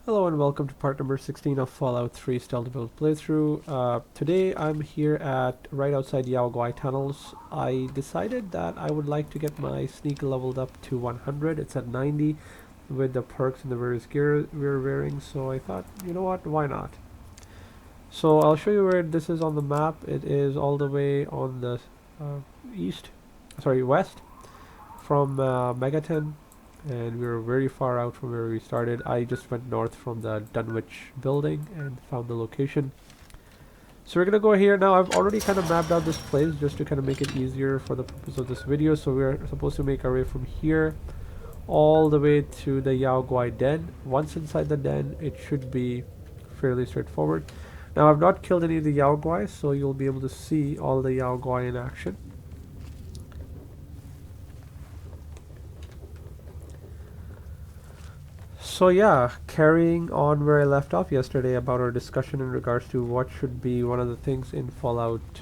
Hello and welcome to part number 16 of Fallout 3 Stealth Build playthrough. Today I'm here at right outside Yao Guai tunnels. I decided that I would like to get my sneak leveled up to 100. It's at 90 with the perks and the various gear we're wearing, so I thought, you know what, why not? So I'll show you where this is on the map. It is all the way on the west from Megaton, and we were very far out from where we started. I just went north from the Dunwich building and found the location. So we're gonna go here now. I've already kind of mapped out this place just to kind of make it easier for the purpose of this video. So we're supposed to make our way from here all the way to the Yao Guai den. Once inside the den, it should be fairly straightforward. Now I've not killed any of the Yao Guai, so you'll be able to see all the Yao Guai in action. So yeah, carrying on where I left off yesterday about our discussion in regards to what should be one of the things in Fallout,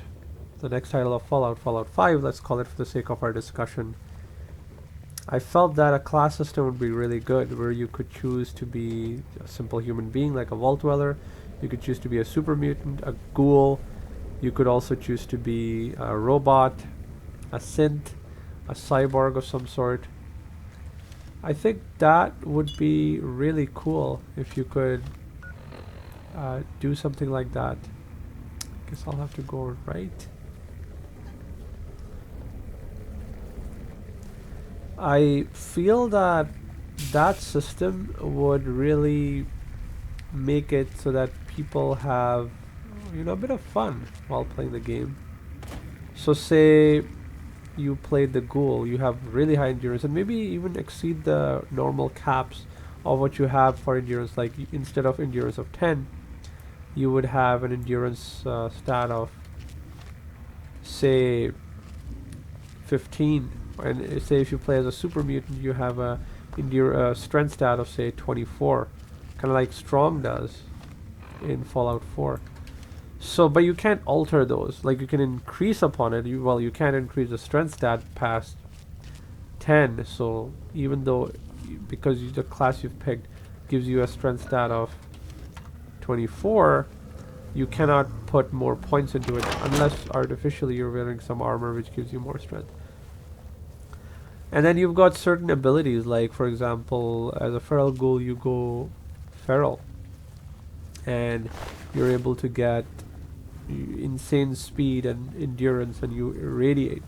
the next title of Fallout, Fallout 5, let's call it for the sake of our discussion. I felt that a class system would be really good, where you could choose to be a simple human being like a vault dweller, you could choose to be a super mutant, a ghoul, you could also choose to be a robot, a synth, a cyborg of some sort. I think that would be really cool if you could do something like that. Guess I'll have to go right. I feel that that system would really make it so that people have, a bit of fun while playing the game. So say you played the ghoul, you have really high endurance and maybe even exceed the normal caps of what you have for endurance. Like instead of endurance of 10, you would have an endurance stat of say 15, and say if you play as a super mutant, you have a strength stat of say 24, kind of like strong does in Fallout 4. So, but you can't alter those. Like you can increase upon it. You can't increase the strength stat past 10. So even though, because the class you've picked gives you a strength stat of 24, you cannot put more points into it unless artificially you're wearing some armor which gives you more strength. And then you've got certain abilities, like for example, as a feral ghoul, you go feral, and you're able to get insane speed and endurance, and you irradiate.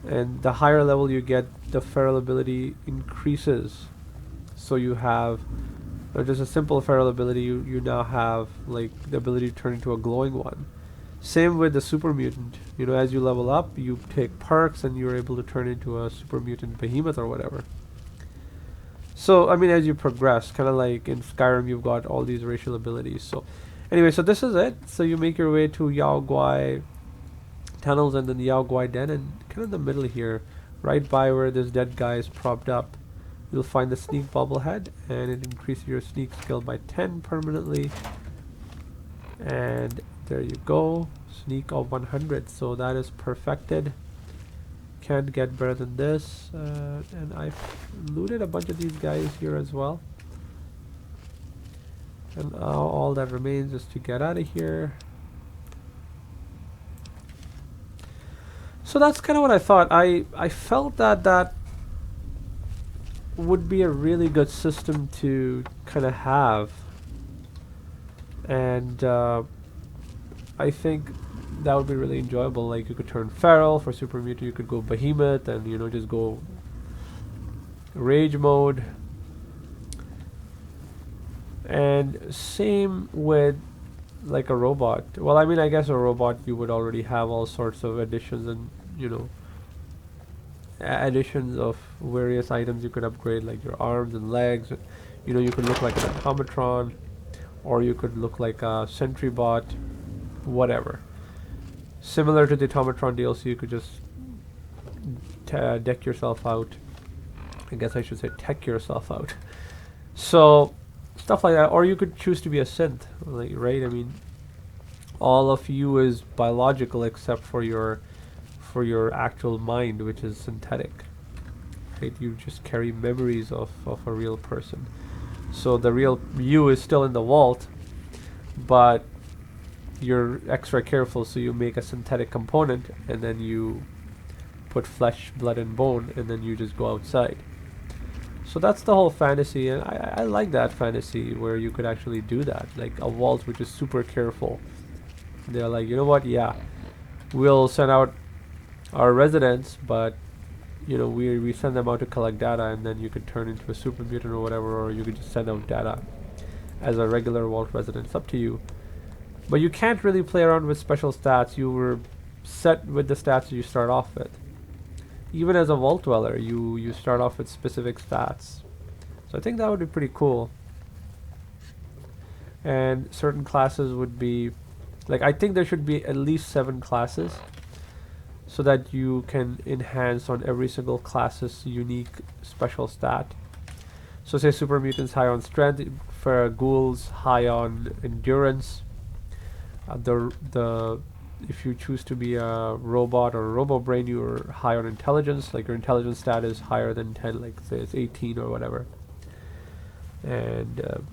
And the higher level you get, the feral ability increases. So you have not just a simple feral ability, you now have like the ability to turn into a glowing one. Same with the super mutant. As you level up, you take perks and you're able to turn into a super mutant behemoth or whatever. So I mean, as you progress, kind of like in Skyrim, you've got all these racial abilities. So anyway, so this is it. So you make your way to Yao Guai tunnels and then the Yao Guai den, and kind of in the middle here, right by where this dead guy is propped up, you'll find the sneak bobblehead, and it increases your sneak skill by 10 permanently. And there you go, sneak of 100. So that is perfected. Can't get better than this. And I've looted a bunch of these guys here as well. And now all that remains is to get out of here. So that's kind of what I thought. I felt that that would be a really good system to kind of have. And I think that would be really enjoyable. Like you could turn feral for super mutant, you could go behemoth and just go rage mode. And same with like a robot. Well, I mean, I guess a robot you would already have all sorts of additions and additions of various items you could upgrade, like your arms and legs. You could look like an automatron, or you could look like a sentry bot, whatever. Similar to the automatron DLC, you could just deck yourself out. I guess I should say tech yourself out. So stuff like that, or you could choose to be a synth, like, right? I mean, all of you is biological except for your actual mind, which is synthetic, right? You just carry memories of a real person. So the real you is still in the vault, but you're extra careful, so you make a synthetic component and then you put flesh, blood and bone, and then you just go outside. So that's the whole fantasy, and I like that fantasy where you could actually do that, like a vault which is super careful. They're like, you know what, yeah, we'll send out our residents, but you know, we send them out to collect data, and then you could turn into a super mutant or whatever, or you could just send out data as a regular vault resident. It's up to you. But you can't really play around with special stats. You were set with the stats you start off with. Even as a vault dweller, you start off with specific stats. So I think that would be pretty cool. And certain classes would be, like, I think there should be at least 7 classes, so that you can enhance on every single class's unique special stat. So say super mutants high on strength, for ghouls high on endurance. If you choose to be a robot or a robo brain, you're high on intelligence, like your intelligence stat is higher than 10, like say it's 18 or whatever. And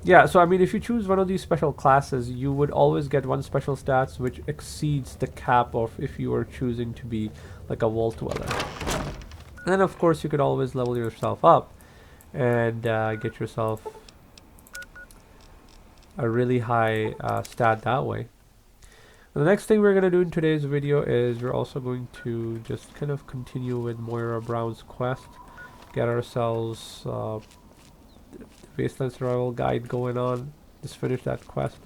yeah, so I mean, if you choose one of these special classes, you would always get one special stats which exceeds the cap of if you were choosing to be like a vault dweller. And then of course you could always level yourself up and get yourself a really high stat that way. And the next thing we're going to do in today's video is we're also going to just kind of continue with Moira Brown's quest, get ourselves Wasteland survival guide going on. Just finish that quest.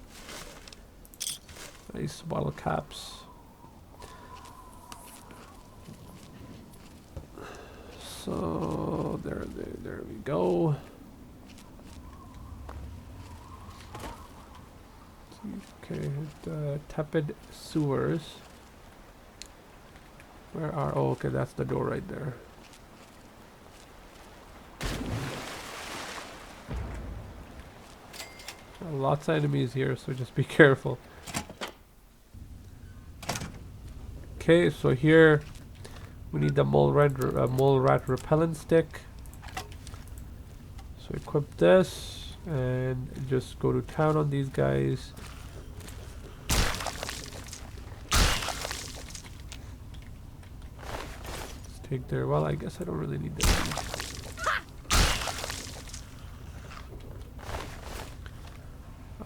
Nice bottle caps. So there we go. Okay, the tepid sewers. Where are? Oh, okay, that's the door right there. Lots of enemies here, so just be careful. Okay, so here we need the mole rat repellent stick. So equip this and just go to town on these guys. Let's take their. Well, I guess I don't really need that.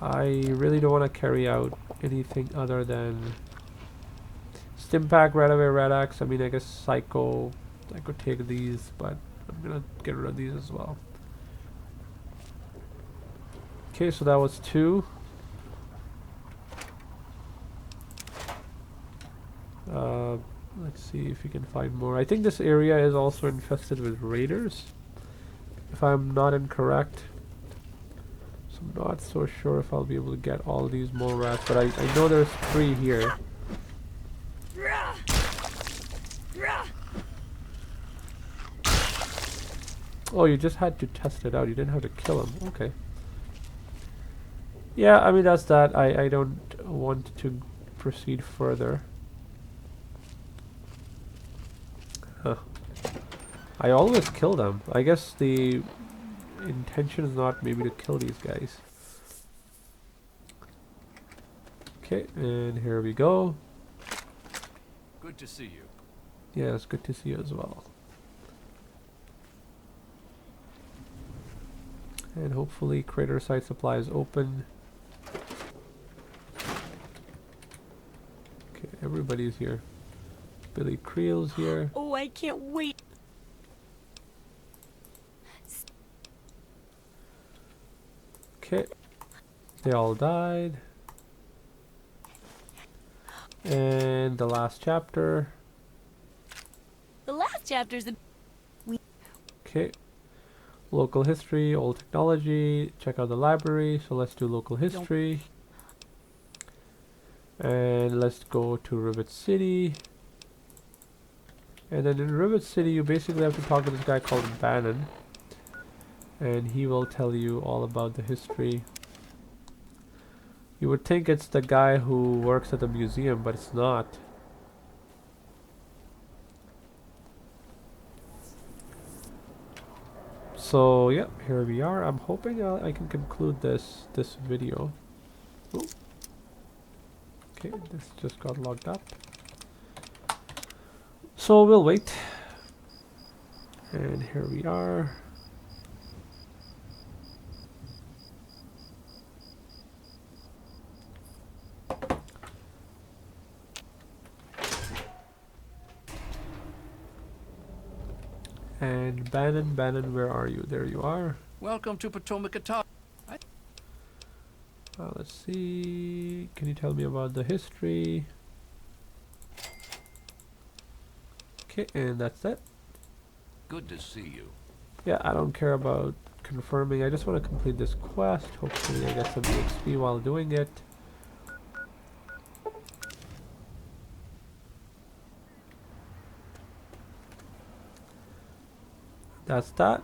I really don't want to carry out anything other than Stimpack, Radaway, Radax. I mean, I guess Psycho, I could take these, but I'm gonna get rid of these as well. Okay, so that was 2. Let's see if we can find more. I think this area is also infested with raiders, if I'm not incorrect. So I'm not so sure if I'll be able to get all these mole rats, but I know there's 3 here. Oh, you just had to test it out. You didn't have to kill him. Okay. Yeah, I mean, that's that. I don't want to proceed further. Huh. I always kill them. I guess the intention is not maybe to kill these guys. Okay, and here we go. Good to see you. Yeah, it's good to see you as well. And hopefully crater site supply is open. Okay, everybody's here. Billy Creel's here. Oh, I can't wait. Okay, they all died. And the last chapter. The last chapter's the... Okay. Local history, old technology, check out the library. So let's do local history. And let's go to Rivet City. And then in Rivet City, you basically have to talk to this guy called Bannon. And he will tell you all about the history. You would think it's the guy who works at the museum, but it's not. So yeah, here we are. I'm hoping I can conclude this video. Ooh. Okay, this just got logged up. So we'll wait. And here we are. And Bannon, where are you? There you are. Welcome to Potomac Atoll. Let's see. Can you tell me about the history? Okay, and that's it. Good to see you. Yeah, I don't care about confirming. I just want to complete this quest. Hopefully I get some XP while doing it. That's that.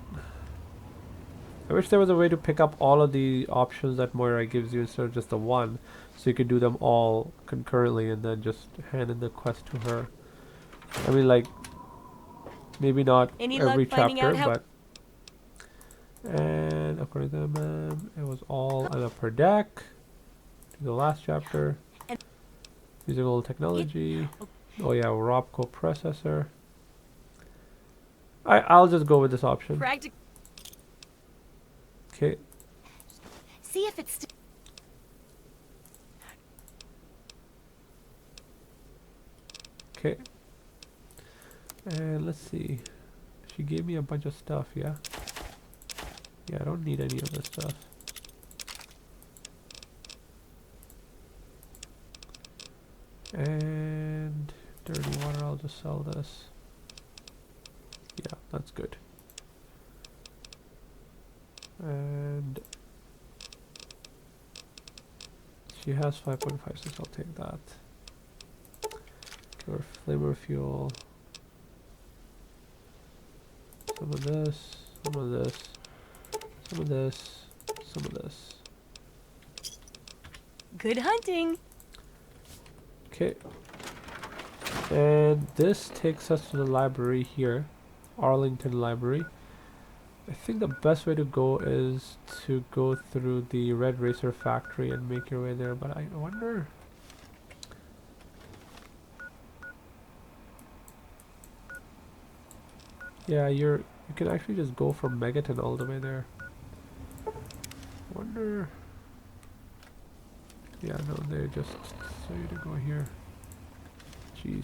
I wish there was a way to pick up all of the options that Moira gives you instead of just the one, so you could do them all concurrently and then just hand in the quest to her. I mean, like, maybe not every chapter, but... And according to them, it was all on upper deck. The last chapter. Using old technology. Oh yeah, Robco processor. I'll just go with this option. Okay. See if it's Okay. And let's see. She gave me a bunch of stuff, yeah? Yeah, I don't need any of this stuff. And dirty water, I'll just sell this. Yeah, that's good. And she has 5.56, I'll take that. Okay, or flavor fuel. Some of this, some of this, some of this, some of this. good hunting. Okay. And this takes us to the library here. Arlington Library. I think the best way to go is to go through the Red Racer factory and make your way there, but I wonder... Yeah, you can actually just go from Megaton all the way there. Wonder... Yeah, no, they just tell you to go here. Jeez.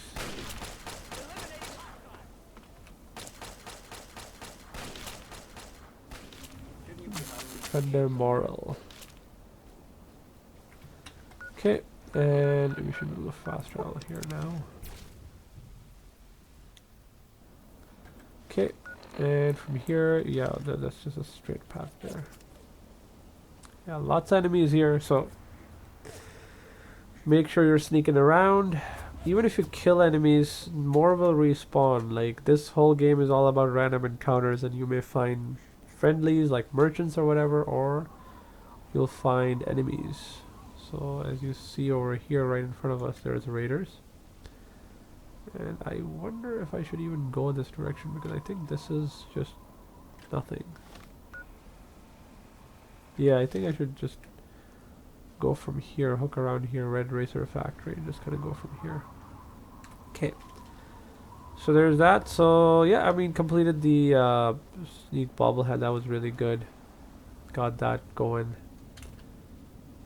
Thunder Moral. Okay, and we should do a fast travel here now. Okay, and from here, yeah, that's just a straight path there. Yeah, lots of enemies here, so make sure you're sneaking around. Even if you kill enemies, more will respawn. Like, this whole game is all about random encounters, and you may find friendlies like merchants or whatever, or you'll find enemies. So as you see over here right in front of us, there's raiders. And I wonder if I should even go in this direction, because I think this is just nothing. Yeah, I think I should just go from here, hook around here, Red Racer Factory, and just kind of go from here. Okay. So there's that. So yeah, I mean, completed the sneak bobblehead. That was really good. Got that going.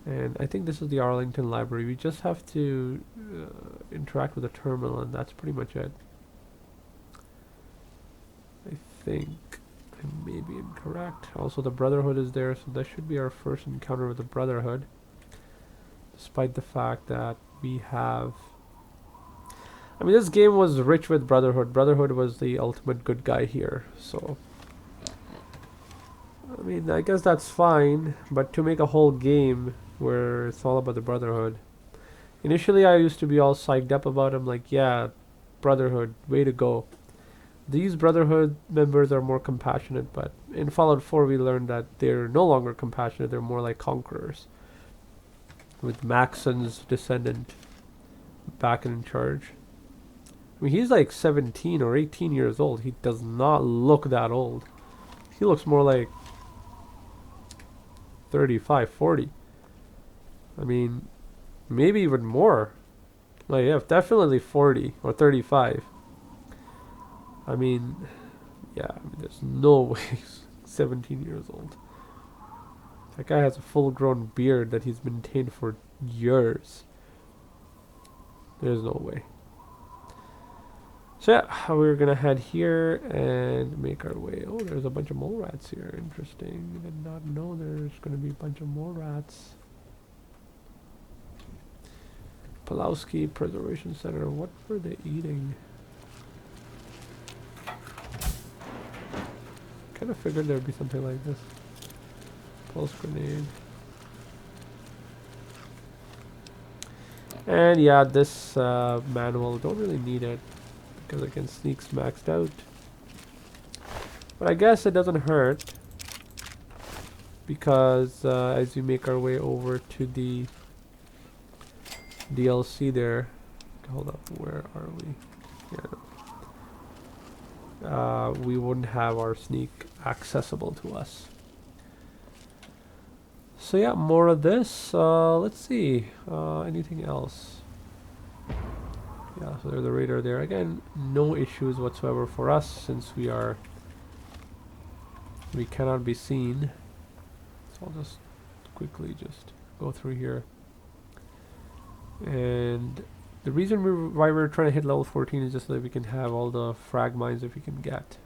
And I think this is the Arlington Library. We just have to interact with the terminal, and that's pretty much it. I think I may be incorrect. Also, the Brotherhood is there, so that should be our first encounter with the Brotherhood. Despite the fact that we have... I mean, this game was rich with Brotherhood. Brotherhood was the ultimate good guy here, so... I mean, I guess that's fine, but to make a whole game where it's all about the Brotherhood... Initially, I used to be all psyched up about him, like, yeah, Brotherhood, way to go. These Brotherhood members are more compassionate, but in Fallout 4 we learned that they're no longer compassionate, they're more like conquerors. With Maxon's descendant back in charge. I mean, he's like 17 or 18 years old. He does not look that old. he looks more like 35, 40. I mean, maybe even more. Like, yeah, definitely 40 or 35. I mean, yeah, I mean, there's no way he's 17 years old. That guy has a full-grown beard that he's maintained for years. There's no way. So yeah, we're gonna head here and make our way. Oh, there's a bunch of mole rats here. Interesting. Did not know there's gonna be a bunch of mole rats. Pulowski Preservation Center. What were they eating? Kind of figured there'd be something like this. Pulse grenade. And yeah, this manual, don't really need it because again, sneak's maxed out. But I guess it doesn't hurt because as we make our way over to the DLC there, hold up, where are we? Yeah. We wouldn't have our sneak accessible to us. So yeah, more of this. Let's see. Anything else? Yeah, so there's a radar there. Again, no issues whatsoever for us since we cannot be seen. So I'll just quickly just go through here. And the reason why we're trying to hit level 14 is just so that we can have all the frag mines if we can get.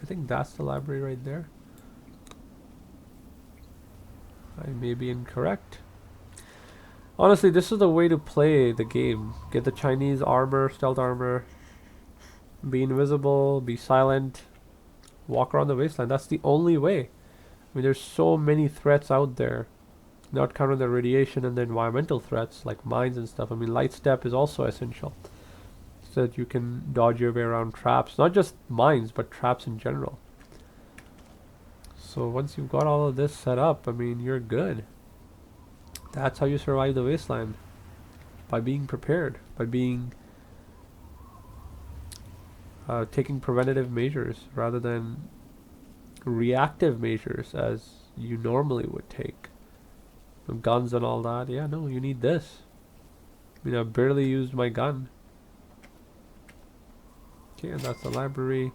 I think that's the library right there. I may be incorrect. Honestly, this is the way to play the game. Get the Chinese armor, stealth armor, be invisible, be silent, walk around the wasteland. That's the only way. I mean, there's so many threats out there, not counting the radiation and the environmental threats like mines and stuff. I mean, light step is also essential so that you can dodge your way around traps, not just mines, but traps in general. So once you've got all of this set up, I mean, you're good. That's how you survive the wasteland. By being prepared. By being... taking preventative measures rather than reactive measures as you normally would take. Guns and all that. Yeah, no, you need this. I mean, I barely used my gun. Okay, and that's the library.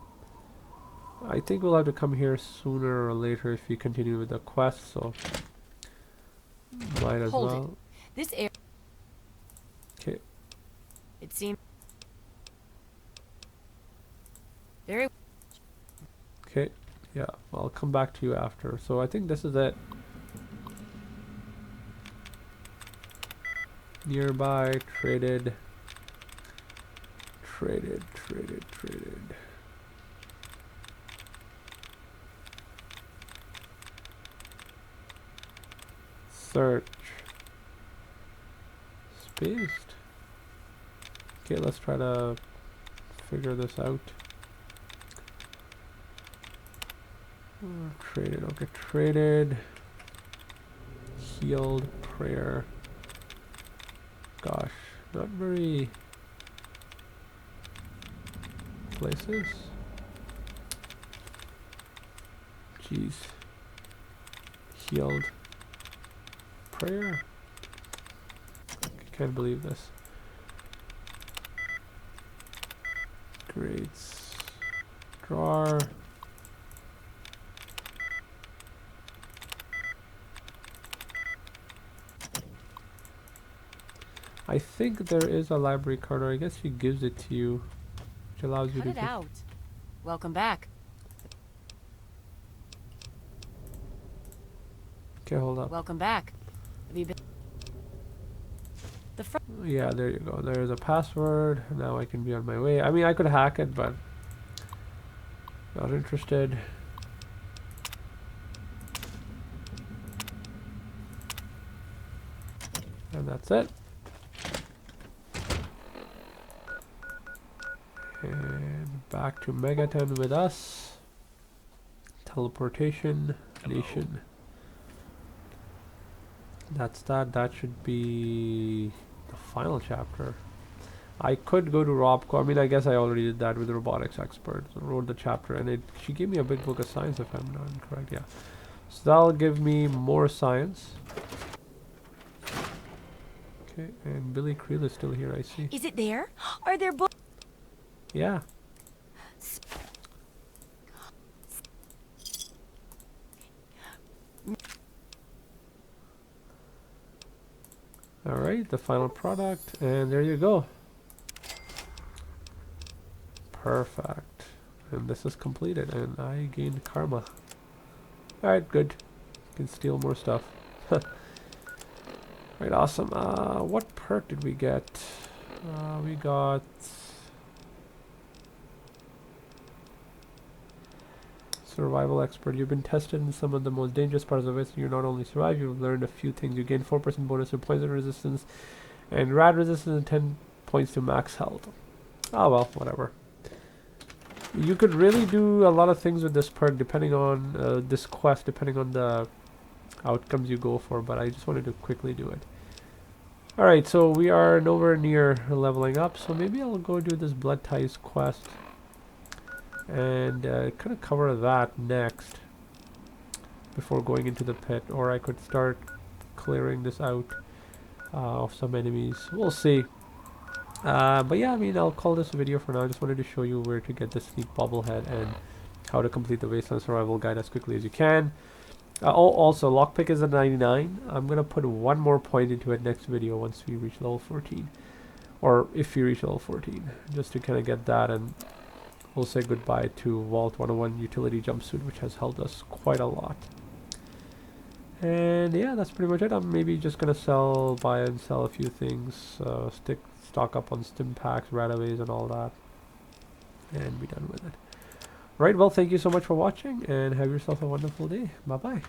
I think we'll have to come here sooner or later if we continue with the quest, so might as Hold well. it. This air. Okay. It seems very. Okay. Yeah, I'll come back to you after. So I think this is it. Nearby, traded. Search. Spaced. Okay, let's try to figure this out. Traded, okay, traded. Healed, prayer. Gosh, not very places. Jeez. Healed. Prayer. I can't believe this. Grades. Drawer. I think there is a library card, or I guess he gives it to you, which allows you Cut to it out. Welcome back. Okay, hold up. Welcome back. Have you been? The front. Yeah, there you go. There's a password. Now I can be on my way. I mean, I could hack it, but not interested. And that's it. And back to Megaton with us. Teleportation. Hello. Nation. That's that. That should be the final chapter. I could go to Robco. I mean, I guess I already did that with the robotics expert. So wrote the chapter, and she gave me a big book of science, if I'm not incorrect. Yeah. So that'll give me more science. Okay, and Billy Creel is still here, I see. Is it there? Are there books? Yeah. Alright, the final product, and there you go. Perfect. And this is completed, and I gained karma. Alright, good. Can steal more stuff. Right, awesome. What perk did we get? We got... Survival expert. You've been tested in some of the most dangerous parts of it. So you not only survive, you've learned a few things. You gain 4% bonus to poison resistance and rad resistance and 10 points to max health. Oh well, whatever. You could really do a lot of things with this perk depending on this quest, depending on the outcomes you go for, but I just wanted to quickly do it. Alright, so we are nowhere near leveling up, so maybe I'll go do this Blood Ties quest and kind of cover that next before going into the pit, or I could start clearing this out of some enemies. We'll see. But yeah, I mean, I'll call this a video for now. I just wanted to show you where to get this neat bobblehead and how to complete the Wasteland survival guide as quickly as you can. Also, lockpick is a 99. I'm gonna put one more point into it next video once we reach level 14, or if we reach level 14, just to kind of get that, and we'll say goodbye to Vault 101 utility jumpsuit, which has helped us quite a lot. And yeah, that's pretty much it. I'm maybe just gonna buy and sell a few things, stock up on stim packs, radaways, and all that, and be done with it. Right, well, thank you so much for watching, and have yourself a wonderful day. Bye bye.